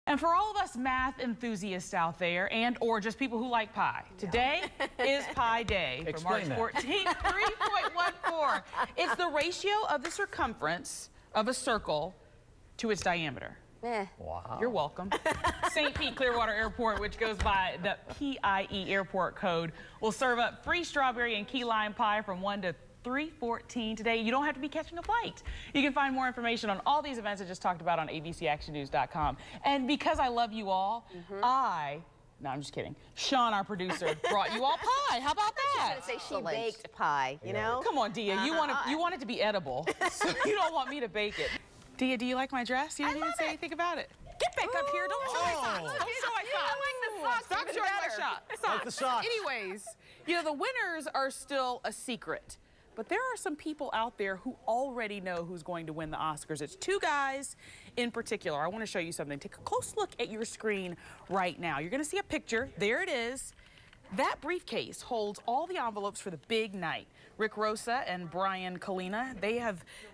And for all of us math enthusiasts out there or just people who like pie, today is Pi Day for March 14th, 3.14. It's the ratio of the circumference of a circle to its diameter. Wow. You're welcome. St. Pete Clearwater Airport, which goes by the PIE airport code, will serve up free strawberry and key lime pie from 1 to 3:14 today. You don't have to be catching a flight. You can find more information on all these events I just talked about on abcactionnews.com. And because I love you all, no, I'm just kidding. Sean, our producer, brought you all pie. How about that? I was going to say she baked pie, you know? Come on, Dia. You want it to be edible, so you don't want me to bake it. Dia, do you like my dress? You didn't even say anything about it. Get back up here. Don't show my socks. Don't show my socks. I like the socks. Stop showing my socks. Like the socks. Anyways, you know, the winners are still a secret. But there are some people out there who already know who's going to win the Oscars. It's two guys in particular. I want to show you something. Take a close look at your screen right now. You're going to see a picture. There it is. That briefcase holds all the envelopes for the big night. Rick Rosa and Brian Kalina,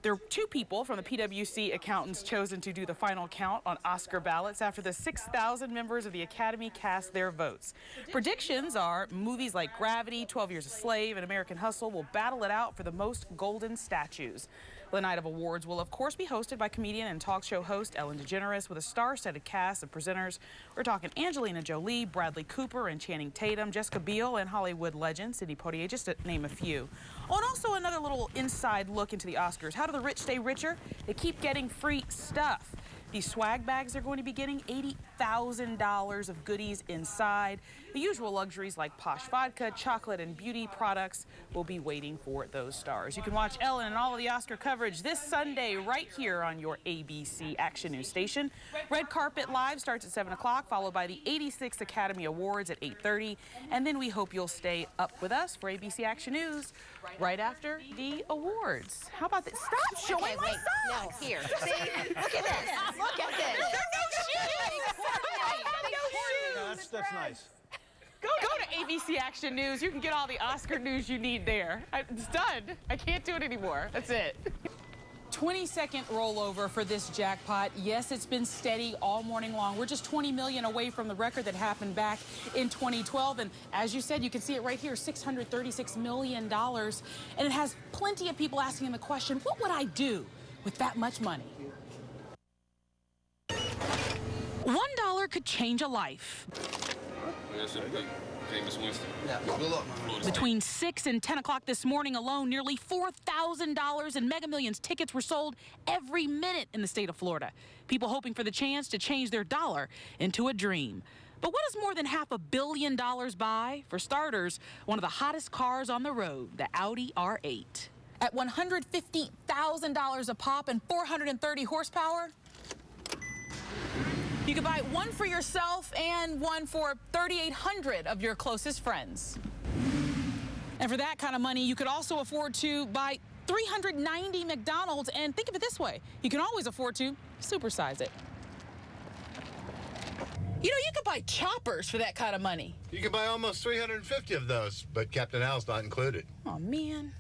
they're two people from the PwC accountants chosen to do the final count on Oscar ballots after the 6,000 members of the Academy cast their votes. Predictions are movies like Gravity, 12 Years a Slave, and American Hustle will battle it out for the most golden statues. The night of awards will, of course, be hosted by comedian and talk show host Ellen DeGeneres with a star-studded cast of presenters. We're talking Angelina Jolie, Bradley Cooper, and Channing Tatum, Jessica Biel, and Hollywood legend Sidney Poitier, just to name a few. Oh, and also another little inside look into the Oscars. How do the rich stay richer? They keep getting free stuff. These swag bags are going to be getting $80,000 of goodies inside. The usual luxuries like posh vodka, chocolate, and beauty products will be waiting for those stars. You can watch Ellen and all of the Oscar coverage this Sunday right here on your ABC Action News station. Red Carpet Live starts at 7 o'clock, followed by the 86th Academy Awards at 8:30. And then we hope you'll stay up with us for ABC Action News right after the awards. How about that? Stop showing my socks! No, here. See? Look at this. Look at this. That's nice. Go to ABC Action News. You can get all the Oscar news you need there. It's done. I can't do it anymore. That's it. 22nd rollover for this jackpot. Yes, it's been steady all morning long. We're just 20 million away from the record that happened back in 2012. And as you said, you can see it right here, $636 million. And it has plenty of people asking the question, what would I do with that much money? $1 could change a life. That's a big, famous Winston. Yeah, good luck. Between 6 and 10 o'clock this morning alone, nearly $4,000 in Mega Millions tickets were sold every minute in the state of Florida. People hoping for the chance to change their dollar into a dream. But what does more than $500 million buy? For starters, one of the hottest cars on the road, the Audi R8. At $150,000 a pop and 430 horsepower, you could buy one for yourself and one for 3,800 of your closest friends. And for that kind of money, you could also afford to buy 390 McDonald's. And think of it this way, you can always afford to supersize it. You know, you could buy choppers for that kind of money. You can buy almost 350 of those, but Captain Al's not included. Oh, man.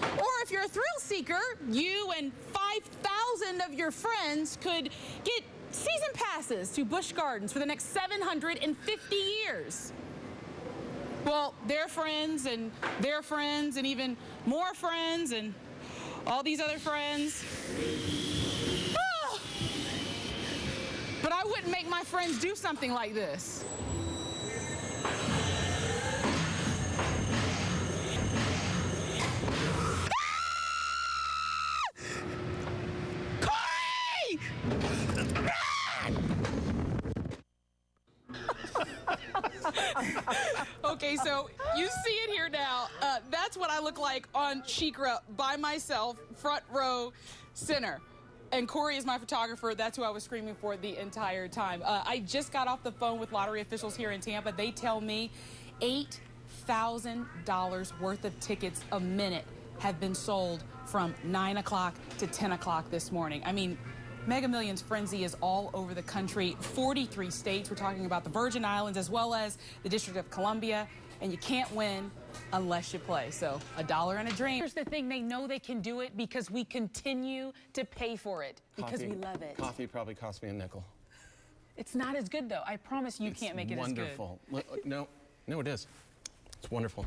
Or if you're a thrill seeker, you and 5,000 of your friends could get season passes to Busch Gardens for the next 750 years. Well, their friends and even more friends and all these other friends. Oh! But I wouldn't make my friends do something like this. Okay, so you see it here now. That's what I look like on Shikra by myself, front row center. And Corey is my photographer. That's who I was screaming for the entire time. I just got off the phone with lottery officials here in Tampa. They tell me $8,000 worth of tickets a minute have been sold from 9 o'clock to 10 o'clock this morning. I mean, Mega Millions frenzy is all over the country, 43 states. We're talking about the Virgin Islands as well as the District of Columbia, and you can't win unless you play. So $1 and a dream. Here's the thing, they know they can do it because we continue to pay for it, because we love it. Coffee probably cost me a nickel. It's not as good, though. I promise you can't make it wonderful. No, it is. It's wonderful.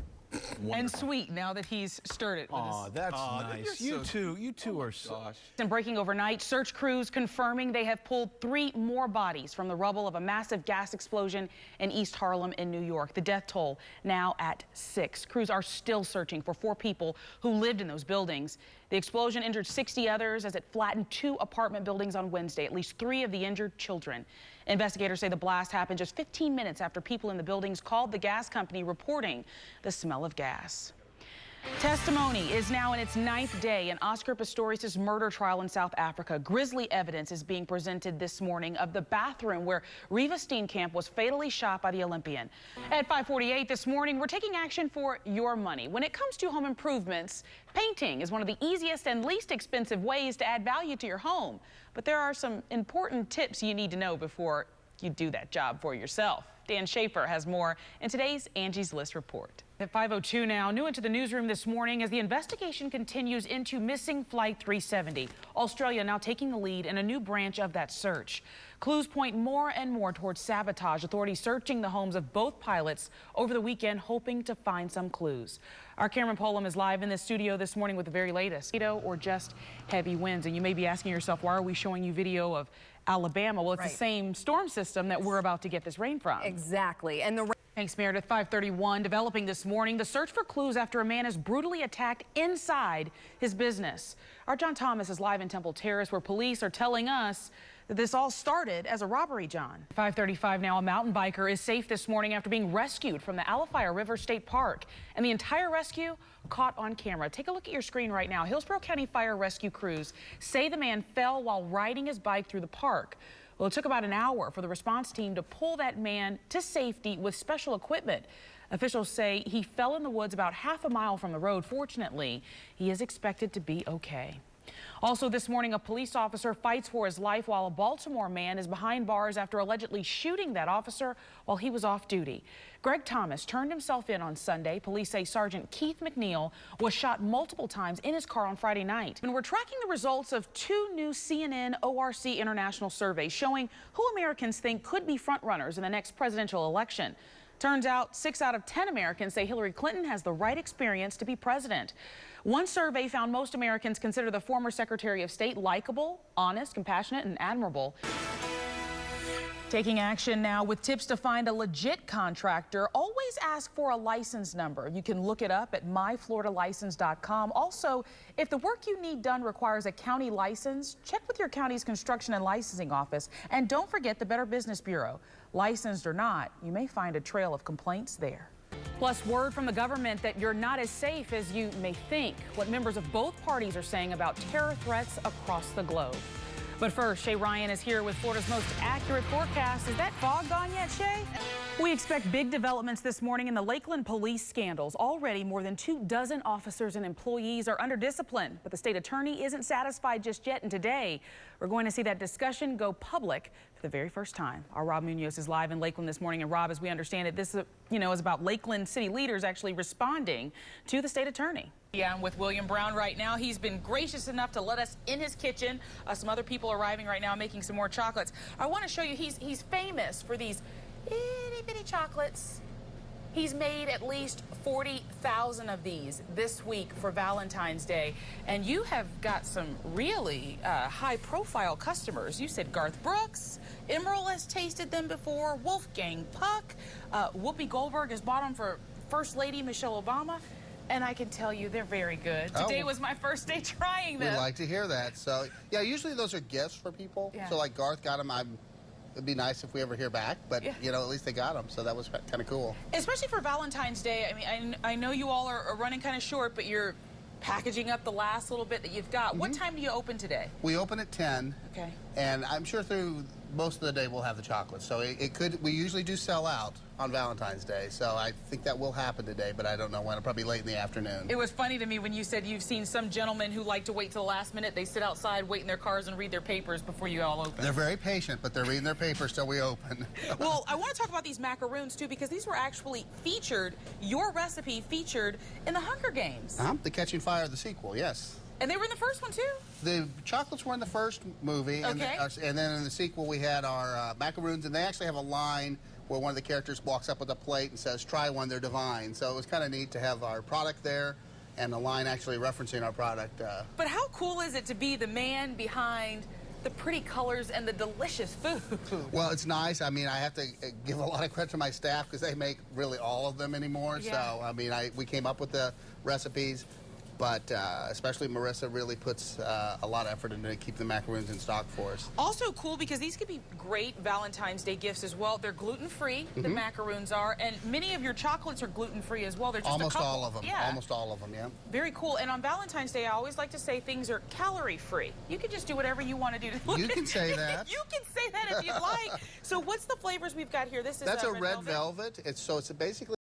And sweet now that he's stirred it. Oh, that's nice. You two are so. Gosh. And breaking overnight, search crews confirming they have pulled 3 more bodies from the rubble of a massive gas explosion in East Harlem in New York. The death toll now at 6. Crews are still searching for 4 people who lived in those buildings. The explosion injured 60 others as it flattened 2 apartment buildings on Wednesday, at least 3 of the injured children. Investigators say the blast happened just 15 minutes after people in the buildings called the gas company reporting the smell of gas. Testimony is now in its 9th day in Oscar Pistorius' murder trial in South Africa. Grisly evidence is being presented this morning of the bathroom where Reva Steenkamp was fatally shot by the Olympian. At 5:48 this morning, we're taking action for your money. When it comes to home improvements, painting is one of the easiest and least expensive ways to add value to your home. But there are some important tips you need to know before you do that job for yourself. Dan Schaefer has more in today's Angie's List report. At 5:02 now, new into the newsroom this morning as the investigation continues into missing Flight 370. Australia now taking the lead in a new branch of that search. Clues point more and more towards sabotage. Authorities searching the homes of both pilots over the weekend, hoping to find some clues. Our Cameron Polam is live in the studio this morning with the very latest. Or just heavy winds. And you may be asking yourself, why are we showing you video of Alabama? Well, it's the same storm system that we're about to get this rain from. Exactly. And the Thanks, Meredith. 5:31 developing this morning. The search for clues after a man is brutally attacked inside his business. Our John Thomas is live in Temple Terrace, where police are telling us that this all started as a robbery, John. 5:35 now. A mountain biker is safe this morning after being rescued from the Alafaya River State Park. And the entire rescue caught on camera. Take a look at your screen right now. Hillsborough County Fire Rescue crews say the man fell while riding his bike through the park. Well, it took about an hour for the response team to pull that man to safety with special equipment. Officials say he fell in the woods about half a mile from the road. Fortunately, he is expected to be okay. Also this morning, a police officer fights for his life while a Baltimore man is behind bars after allegedly shooting that officer while he was off duty. Greg Thomas turned himself in on Sunday. Police say Sergeant Keith McNeil was shot multiple times in his car on Friday night. And we're tracking the results of 2 new CNN ORC International surveys showing who Americans think could be frontrunners in the next presidential election. Turns out 6 out of 10 Americans say Hillary Clinton has the right experience to be president. One survey found most Americans consider the former Secretary of State likable, honest, compassionate, and admirable. Taking action now with tips to find a legit contractor. Always ask for a license number. You can look it up at myfloridalicense.com. Also, if the work you need done requires a county license, check with your county's construction and licensing office. And don't forget the Better Business Bureau. Licensed or not, you may find a trail of complaints there. Plus, word from the government that you're not as safe as you may think. What members of both parties are saying about terror threats across the globe. But first, Shay Ryan is here with Florida's most accurate forecast. Is that fog gone yet, Shay? We expect big developments this morning in the Lakeland police scandals. Already, more than 24 officers and employees are under discipline, but the state attorney isn't satisfied just yet. And today, we're going to see that discussion go public for the very first time. Our Rob Munoz is live in Lakeland this morning. And Rob, as we understand it, this is about Lakeland city leaders actually responding to the state attorney. Yeah, I'm with William Brown right now. He's been gracious enough to let us in his kitchen. Some other people arriving right now making some more chocolates. I want to show you, he's famous for these itty bitty chocolates. He's made at least 40,000 of these this week for Valentine's Day. And you have got some really high-profile customers. You said Garth Brooks, Emerald has tasted them before, Wolfgang Puck, Whoopi Goldberg has bought them for First Lady Michelle Obama. And I can tell you they're very good. Today was my first day trying them. We like to hear that. So, yeah, usually those are gifts for people. Yeah. So, like Garth got them. It'd be nice if we ever hear back, but, you know, at least they got them. So that was kind of cool. Especially for Valentine's Day. I mean, I know you all are running kind of short, but you're packaging up the last little bit that you've got. What time do you open today? We open at 10. Okay. And I'm sure through most of the day we'll have the chocolate. So we usually do sell out on Valentine's Day. So I think that will happen today, but I don't know when. It'll probably be late in the afternoon. It was funny to me when you said you've seen some gentlemen who like to wait till the last minute. They sit outside, wait in their cars, and read their papers before you all open. They're very patient, but they're reading their papers till we open. Well, I want to talk about these macaroons, too, because these were actually featured, your recipe featured in the Hunger Games. The Catching Fire, the sequel, yes. And they were in the first one, too? The chocolates were in the first movie. Okay. And then in the sequel, we had our macaroons, and they actually have a line where one of the characters walks up with a plate and says, "Try one, they're divine." So it was kind of neat to have our product there and the line actually referencing our product. But how cool is it to be the man behind the pretty colors and the delicious food? Well, it's nice. I mean, I have to give a lot of credit to my staff because they make really all of them anymore. Yeah. So, I mean, we came up with the recipes, but especially Marissa really puts a lot of effort into to keep the macaroons in stock for us. Also cool because these could be great Valentine's Day gifts as well. They're gluten-free, the macaroons are, and many of your chocolates are gluten-free as well. They're just Almost a couple. all of them. Yeah. Almost all of them, yeah. Very cool. And on Valentine's Day, I always like to say things are calorie-free. You can just do whatever you want to do. You can say that. You can say that if you'd like. So what's the flavors we've got here? This is That's a red velvet. It's basically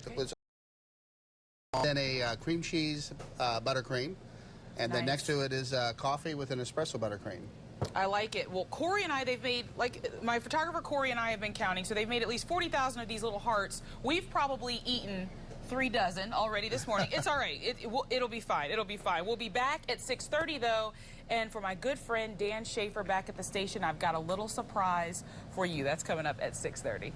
it was then a cream cheese buttercream, and then Nice. next to it is coffee with an espresso buttercream. I like it. Well, Corey and I, they've made, like, my photographer Corey and I have been counting, so they've made at least 40,000 of these little hearts. We've probably eaten 3 dozen already this morning. It's all right. It'll be fine. It'll be fine. We'll be back at 6:30, though, and for my good friend Dan Schaefer back at the station, I've got a little surprise for you. That's coming up at 6:30.